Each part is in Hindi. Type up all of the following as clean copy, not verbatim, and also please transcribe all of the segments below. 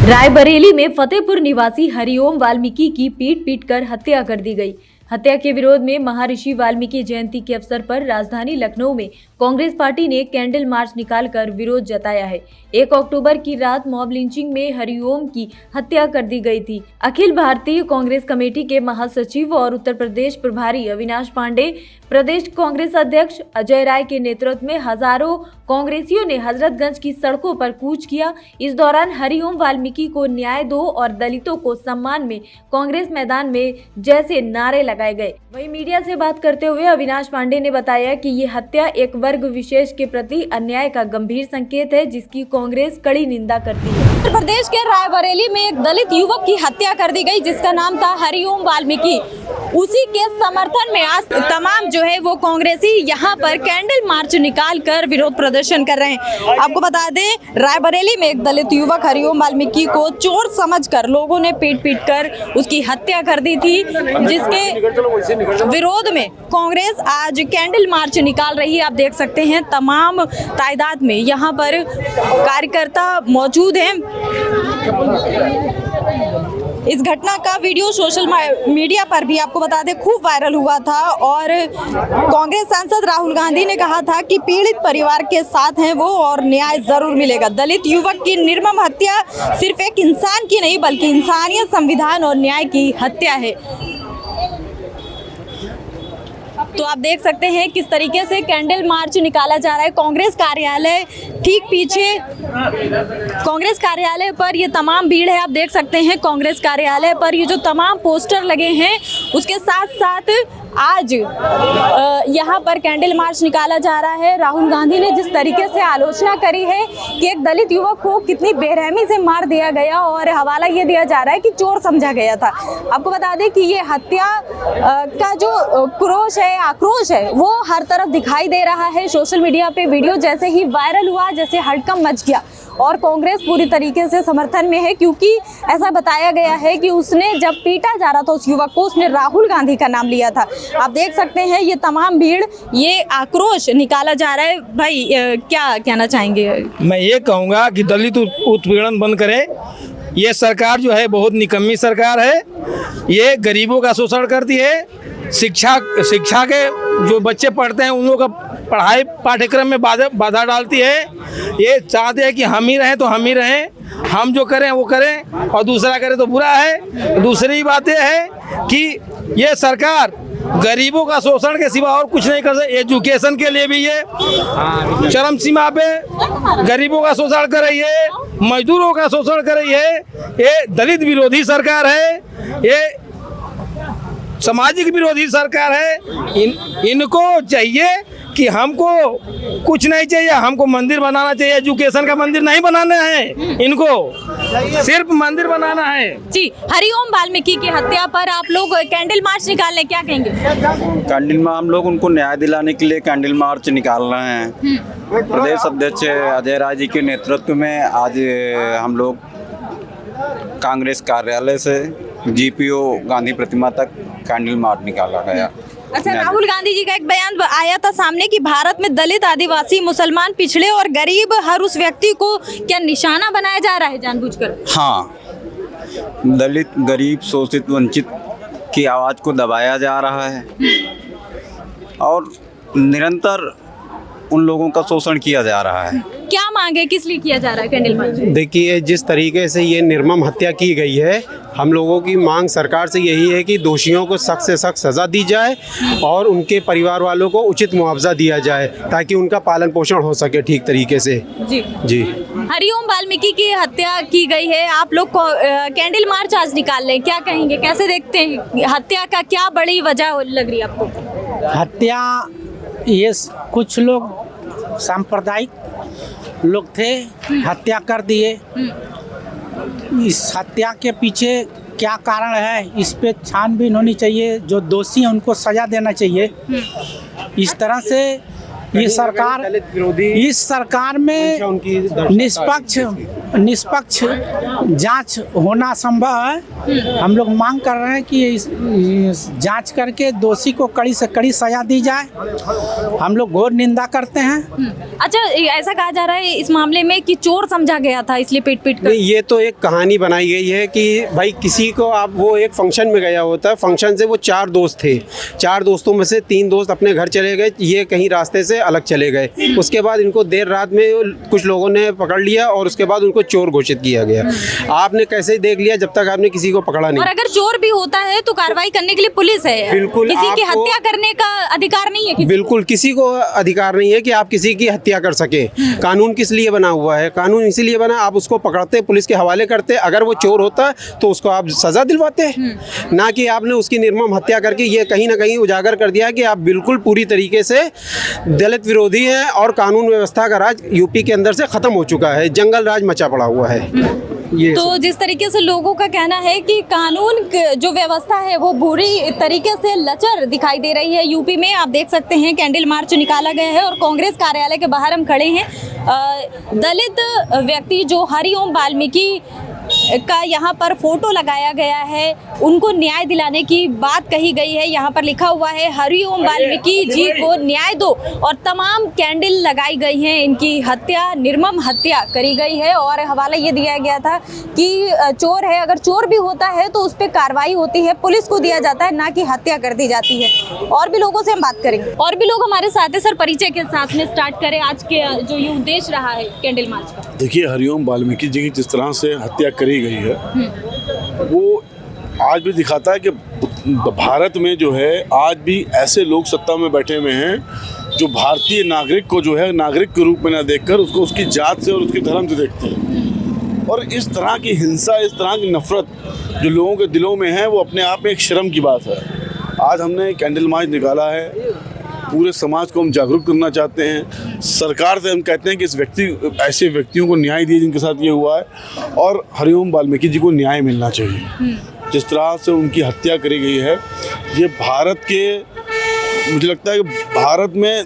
रायबरेली में फतेहपुर निवासी हरिओम वाल्मीकि की पीट पीट कर हत्या कर दी गई। हत्या के विरोध में महर्षि वाल्मीकि जयंती के अवसर पर राजधानी लखनऊ में कांग्रेस पार्टी ने कैंडल मार्च निकालकर विरोध जताया है। 1 अक्टूबर की रात मॉब लिंचिंग में हरिओम की हत्या कर दी गई थी। अखिल भारतीय कांग्रेस कमेटी के महासचिव और उत्तर प्रदेश प्रभारी अविनाश पांडे, प्रदेश कांग्रेस अध्यक्ष अजय राय के नेतृत्व में हजारों कांग्रेसियों ने हजरतगंज की सड़कों पर कूच किया। इस दौरान हरिओम वाल्मीकि को न्याय दो और दलितों को सम्मान में कांग्रेस मैदान में जैसे नारे लगाए गए। वहीं मीडिया से बात करते हुए अविनाश पांडे ने बताया कि ये हत्या एक वर्ग विशेष के प्रति अन्याय का गंभीर संकेत है, जिसकी कांग्रेस कड़ी निंदा करती है। उत्तर प्रदेश के रायबरेली में एक दलित युवक की हत्या कर दी गई, जिसका नाम था हरिओम वाल्मीकि। उसी के समर्थन में आज तमाम जो है वो कांग्रेसी यहाँ पर कैंडल मार्च निकाल कर विरोध प्रदर्शन कर रहे हैं। आपको बता दें, रायबरेली में एक दलित युवक हरिओम वाल्मीकि को चोर समझकर लोगों ने पीट पीट कर उसकी हत्या कर दी थी, जिसके विरोध में कांग्रेस आज कैंडल मार्च निकाल रही है। आप देख सकते हैं तमाम तादाद में यहाँ पर कार्यकर्ता मौजूद हैं। इस घटना का वीडियो सोशल मीडिया पर भी आपको बता दें खूब वायरल हुआ था और कांग्रेस सांसद राहुल गांधी ने कहा था कि पीड़ित परिवार के साथ हैं वो और न्याय जरूर मिलेगा। दलित युवक की निर्मम हत्या सिर्फ एक इंसान की नहीं बल्कि इंसानियत, संविधान और न्याय की हत्या है। तो आप देख सकते हैं किस तरीके से कैंडल मार्च निकाला जा रहा है। कांग्रेस कार्यालय ठीक पीछे, कांग्रेस कार्यालय पर ये तमाम भीड़ है। आप देख सकते हैं कांग्रेस कार्यालय पर ये जो तमाम पोस्टर लगे हैं, उसके साथ साथ आज यहाँ पर कैंडल मार्च निकाला जा रहा है। राहुल गांधी ने जिस तरीके से आलोचना करी है कि एक दलित युवक को कितनी बेरहमी से मार दिया गया और हवाला ये दिया जा रहा है कि चोर समझा गया था। आपको बता दें कि ये हत्या का जो क्रोश है, आक्रोश है, वो हर तरफ दिखाई दे रहा है। सोशल मीडिया पे वीडियो जैसे ही वायरल हुआ, जैसे हड़कंप मच गया और कांग्रेस पूरी तरीके से समर्थन में है, क्योंकि ऐसा बताया गया है कि उसने जब पीटा जा रहा था उस युवक को, उसने राहुल गांधी का नाम लिया था। आप देख सकते हैं ये तमाम भीड़, ये आक्रोश निकाला जा रहा है। भाई क्या कहना चाहेंगे? मैं ये कहूँगा कि दलित उत्पीड़न बंद करें। ये सरकार जो है बहुत निकम्मी सरकार है। ये गरीबों का शोषण करती है। शिक्षा के जो बच्चे पढ़ते हैं उन लोगों का पढ़ाई पाठ्यक्रम में बाधा डालती है। ये चाहते हैं कि हम ही रहें तो हम ही रहें, हम जो करें वो करें और दूसरा करे तो बुरा है। दूसरी बात यह है कि ये सरकार गरीबों का शोषण के सिवा और कुछ नहीं कर सकती। एजुकेशन के लिए भी ये चरम सीमा पे गरीबों का शोषण कर रही है, मजदूरों का शोषण कर रही है। ये दलित विरोधी सरकार है, ये सामाजिक विरोधी सरकार है। इनको चाहिए कि हमको कुछ नहीं चाहिए, हमको मंदिर बनाना चाहिए। एजुकेशन का मंदिर नहीं बनाना है, इनको सिर्फ मंदिर बनाना है। जी, हरिओम वाल्मीकि की हत्या पर आप लोग कैंडल मार्च निकालने क्या कहेंगे? कैंडल में हम लोग उनको न्याय दिलाने के लिए कैंडल मार्च निकाल रहे हैं। प्रदेश अध्यक्ष अजय राय जी के नेतृत्व में आज हम लोग कांग्रेस कार्यालय से जीपीओ गांधी प्रतिमा तक कैंडल मार्च निकाला गया। अच्छा, राहुल गांधी जी का एक बयान आया था सामने कि भारत में दलित, आदिवासी, मुसलमान, पिछड़े और गरीब हर उस व्यक्ति को क्या निशाना बनाया जा रहा है जानबूझकर? हाँ, दलित, गरीब, शोषित, वंचित की आवाज़ को दबाया जा रहा है और निरंतर उन लोगों का शोषण किया जा रहा है। क्या मांगे, किस लिए किया जा रहा है कैंडल मार्च? देखिए, जिस तरीके से ये निर्मम हत्या की गई है, हम लोगों की मांग सरकार से यही है कि दोषियों को सख्त से सख्त सज़ा दी जाए और उनके परिवार वालों को उचित मुआवजा दिया जाए ताकि उनका पालन पोषण हो सके ठीक तरीके से। जी। हरिओम वाल्मीकि की हत्या की गई है, आप लोग कैंडल मार्च आज निकाल रहे हैं, क्या कहेंगे, कैसे देखते हैं हत्या का? क्या बड़ी वजह लग रही है आपको? हत्या, ये कुछ लोग सांप्रदायिक लोग थे, हत्या कर दिए। इस हत्या के पीछे क्या कारण है, इस पे छानबीन होनी चाहिए। जो दोषी हैं उनको सजा देना चाहिए। इस तरह से इस सरकार में निष्पक्ष जांच होना संभव है। हम लोग मांग कर रहे हैं कि इस जांच करके दोषी को कड़ी से कड़ी सजा दी जाए। हम लोग घोर निंदा करते हैं। अच्छा, ऐसा कहा जा रहा है इस मामले में कि चोर समझा गया था, इसलिए पीट कर। नहीं, ये तो एक कहानी बनाई गई है कि भाई किसी को आप, वो एक फंक्शन में गया होता है, फंक्शन से वो 4 दोस्त थे, 4 दोस्तों में से 3 दोस्त अपने घर चले गए, ये कहीं रास्ते से अलग चले गए। उसके बाद इनको देर रात में कुछ लोगों ने पकड़ लिया और उसके बाद उनको चोर घोषित किया गया। आपने कैसे देख लिया जब तक आपने किसी को पकड़ा नहीं। और अगर चोर भी होता है तो कार्रवाई करने के लिए पुलिस है। बिल्कुल, किसी की हत्या करने का अधिकार नहीं है। बिल्कुल किसी को अधिकार नहीं है कि आप किसी की हत्या कर सके। कानून किस लिए बना हुआ है? कानून इसीलिए बना, आप उसको पकड़ते, पुलिस के हवाले करते, अगर वो चोर होता तो उसको आप सजा दिलवाते, ना कि आपने उसकी निर्मम हत्या करके ये कहीं ना कहीं उजागर कर दिया कि आप बिल्कुल पूरी तरीके से दलित विरोधी हैं और कानून व्यवस्था का राज यूपी के अंदर से खत्म हो चुका है, जंगल राज मचा पड़ा हुआ है। ये तो जिस तरीके से लोगों का कहना है कि कानून जो व्यवस्था है वो बुरी तरीके से लचर दिखाई दे रही है यूपी में। आप देख सकते हैं कैंडल मार्च निकाला गया है और कांग्रेस कार्यालय के बाहर हम खड़े हैं। दलित व्यक्ति जो हरिओम वाल्मीकि का यहाँ पर फोटो लगाया गया है, उनको न्याय दिलाने की बात कही गई है। यहाँ पर लिखा हुआ है हरिओम वाल्मीकि जी को न्याय दो, और तमाम कैंडल लगाई गई हैं। इनकी हत्या, निर्मम हत्या करी गई है और हवाला ये दिया गया था कि चोर है, अगर चोर भी होता है तो उस पर कार्रवाई होती है, पुलिस को दिया जाता है, ना कि हत्या कर दी जाती है। और भी लोगों से हम बात करेंगे, और भी लोग हमारे साथ हैं। सर, परिचय के साथ में स्टार्ट करें आज के जो ये उद्देश्य रहा है कैंडल मार्च का। देखिए, हरिओम वाल्मीकि जी की जिस तरह से हत्या करी गई है वो आज भी दिखाता है कि भारत में जो है आज भी ऐसे लोग सत्ता में बैठे हुए हैं जो भारतीय नागरिक को जो है नागरिक के रूप में ना देखकर उसको उसकी जात से और उसके धर्म से देखते हैं। और इस तरह की हिंसा, इस तरह की नफरत जो लोगों के दिलों में है वो अपने आप में एक शर्म की बात है। आज हमने कैंडल मार्च निकाला है, पूरे समाज को हम जागरूक करना चाहते हैं। सरकार से हम कहते हैं कि ऐसे व्यक्तियों को न्याय दिए जिनके साथ ये हुआ है, और हरिओम वाल्मीकि जी को न्याय मिलना चाहिए। जिस तरह से उनकी हत्या करी गई है, ये भारत के, मुझे लगता है कि भारत में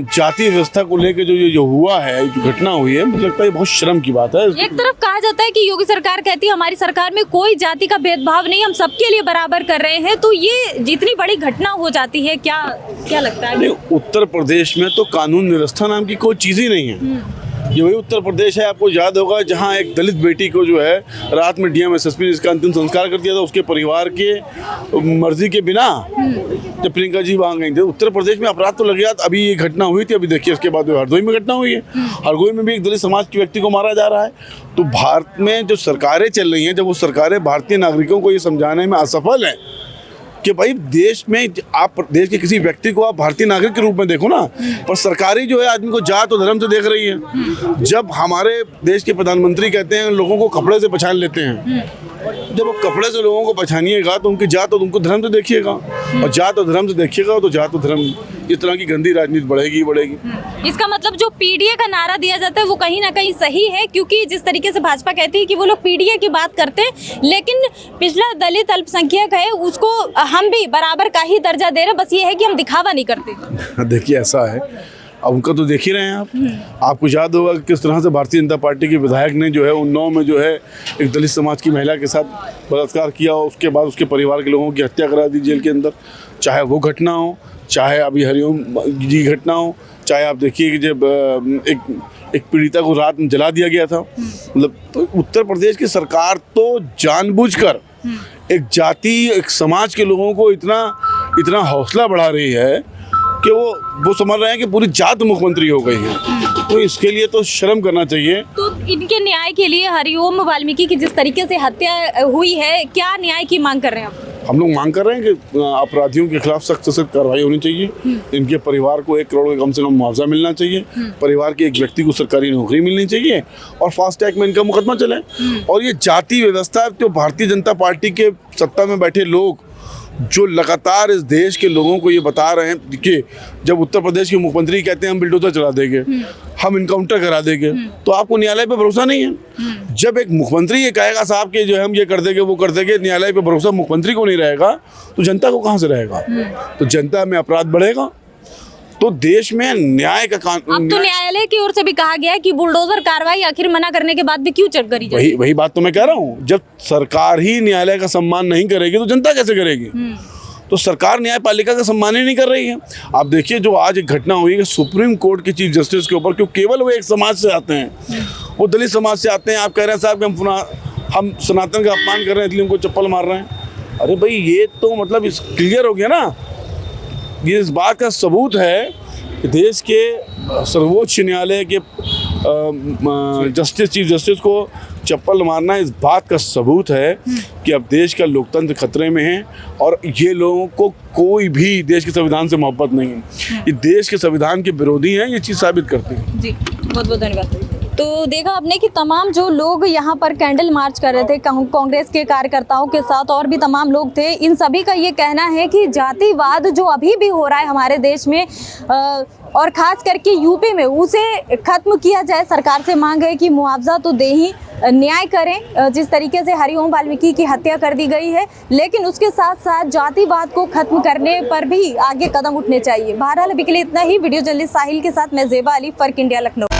जाति व्यवस्था को लेकर जो हुआ है, जो घटना हुई है, मुझे लगता है बहुत शर्म की बात है। एक तरफ कहा जाता है कि योगी सरकार कहती है हमारी सरकार में कोई जाति का भेदभाव नहीं, हम सबके लिए बराबर कर रहे हैं, तो ये जितनी बड़ी घटना हो जाती है, क्या लगता है? नहीं, उत्तर प्रदेश में तो कानून व्यवस्था नाम की कोई चीज़ ही नहीं है। ये वही उत्तर प्रदेश है, आपको याद होगा, जहाँ एक दलित बेटी को जो है रात में डीएम एसएसपी ने इसका अंतिम संस्कार कर दिया था, उसके परिवार के मर्जी के बिना, जब प्रियंका जी वहाँ गई थी। उत्तर प्रदेश में अपराध तो लग गया। अभी ये घटना हुई थी, अभी देखिए उसके बाद हरदोई में घटना हुई है। हरदोई में भी एक दलित समाज के व्यक्ति को मारा जा रहा है। तो भारत में जो सरकारें चल रही हैं, जब वो सरकारें भारतीय नागरिकों को ये समझाने में असफल हैं कि भाई देश में, आप देश के किसी व्यक्ति को आप भारतीय नागरिक के रूप में देखो ना, पर सरकारी जो है आदमी को जात और धर्म से देख रही है। जब हमारे देश के प्रधानमंत्री कहते हैं लोगों को कपड़े से पहचान लेते हैं, जब वो कपड़े से लोगों को पहचानिएगा तो उनकी जात और उनको धर्म से देखिएगा, और जात और धर्म से देखिएगा तो जात और धर्म, इस तरह की गंदी राजनीति बढ़ेगी। इसका मतलब जो पीडीए का नारा दिया जाता है वो कहीं ना कहीं सही है, क्योंकि जिस तरीके से भाजपा कहती है कि वो लोग पीडीए की बात करते हैं, लेकिन पिछला दलित अल्पसंख्यक है उसको हम भी बराबर का ही दर्जा दे रहे हैं, बस ये है कि हम दिखावा नहीं करते। देखिए, ऐसा है, अब उनका तो देख ही रहे हैं आप। आपको याद होगा कि किस तरह से भारतीय जनता पार्टी के विधायक ने जो है उन्नाव में जो है एक दलित समाज की महिला के साथ बलात्कार किया, और उसके बाद उसके परिवार के लोगों की हत्या करा दी जेल के अंदर। चाहे वो घटना हो, चाहे अभी हरिओम जी घटना हो, चाहे आप देखिए कि जब एक पीड़िता को रात में जला दिया गया था। मतलब तो उत्तर प्रदेश की सरकार तो जानबूझकर एक जाति, एक समाज के लोगों को इतना हौसला बढ़ा रही है कि वो समझ रहे हैं कि पूरी जात मुख्यमंत्री हो गई है। तो इसके लिए तो शर्म करना चाहिए। तो इनके न्याय के लिए हरिओम वाल्मीकि की जिस तरीके से हत्या हुई है, क्या न्याय की मांग कर रहे हैं आप? हम लोग मांग कर रहे हैं कि अपराधियों के खिलाफ सख्त से सख्त कार्रवाई होनी चाहिए। इनके परिवार को 1 करोड़ का कम से कम मुआवजा मिलना चाहिए। परिवार के एक व्यक्ति को सरकारी नौकरी मिलनी चाहिए और फास्ट ट्रैक में इनका मुकदमा चले। और ये जाति व्यवस्था, जो भारतीय जनता पार्टी के सत्ता में बैठे लोग जो लगातार इस देश के लोगों को ये बता रहे हैं कि जब उत्तर प्रदेश के मुख्यमंत्री कहते हैं हम बिल्डोजर चला देंगे, हम इनकाउंटर करा देंगे, तो आपको न्यायालय पे भरोसा नहीं है। जब एक मुख्यमंत्री ये कहेगा साहब कि जो है हम ये कर देंगे वो कर देंगे, न्यायालय पे भरोसा मुख्यमंत्री को नहीं रहेगा तो जनता को कहाँ से रहेगा? तो जनता में अपराध बढ़ेगा। तो देश में न्याय का अब तो न्यायालय की ओर से भी कहा गया है कि बुलडोजर कार्रवाई आखिर मना करने के बाद भी क्यों चेक करी जाए। वही बात तो मैं कह रहा हूँ, जब सरकार ही न्यायालय का सम्मान नहीं करेगी तो जनता कैसे करेगी। तो सरकार न्यायपालिका का सम्मान ही नहीं कर रही है। आप देखिए जो आज एक घटना हुई है सुप्रीम कोर्ट के चीफ जस्टिस के ऊपर, क्यों केवल वो एक समाज से आते हैं, वो दलित समाज से आते हैं। आप कह रहे हैं साहब कि हम सनातन का अपमान कर रहे हैं इसलिए उनको चप्पल मार रहे हैं। अरे भाई ये तो मतलब इस क्लियर हो गया ना, ये इस बात का सबूत है कि देश के सर्वोच्च न्यायालय के चीफ जस्टिस को चप्पल मारना इस बात का सबूत है कि अब देश का लोकतंत्र खतरे में है और ये लोगों को कोई भी देश के संविधान से मोहब्बत नहीं है। ये देश के संविधान के विरोधी हैं, ये चीज़ साबित करते हैं। जी बहुत बहुत धन्यवाद। तो देखा आपने कि तमाम जो लोग यहाँ पर कैंडल मार्च कर रहे थे कांग्रेस के कार्यकर्ताओं के साथ और भी तमाम लोग थे, इन सभी का ये कहना है कि जातिवाद जो अभी भी हो रहा है हमारे देश में और ख़ास करके यूपी में, उसे ख़त्म किया जाए। सरकार से मांग है कि मुआवजा तो दे ही, न्याय करें। जिस तरीके से हरिओम वाल्मीकि की हत्या कर दी गई है, लेकिन उसके साथ साथ जातिवाद को खत्म करने पर भी आगे कदम उठने चाहिए। बहरहाल अभी के लिए इतना ही। वीडियो जर्नलिस्ट साहिल के साथ मैं ज़ेबा अली, फर्क इंडिया, लखनऊ।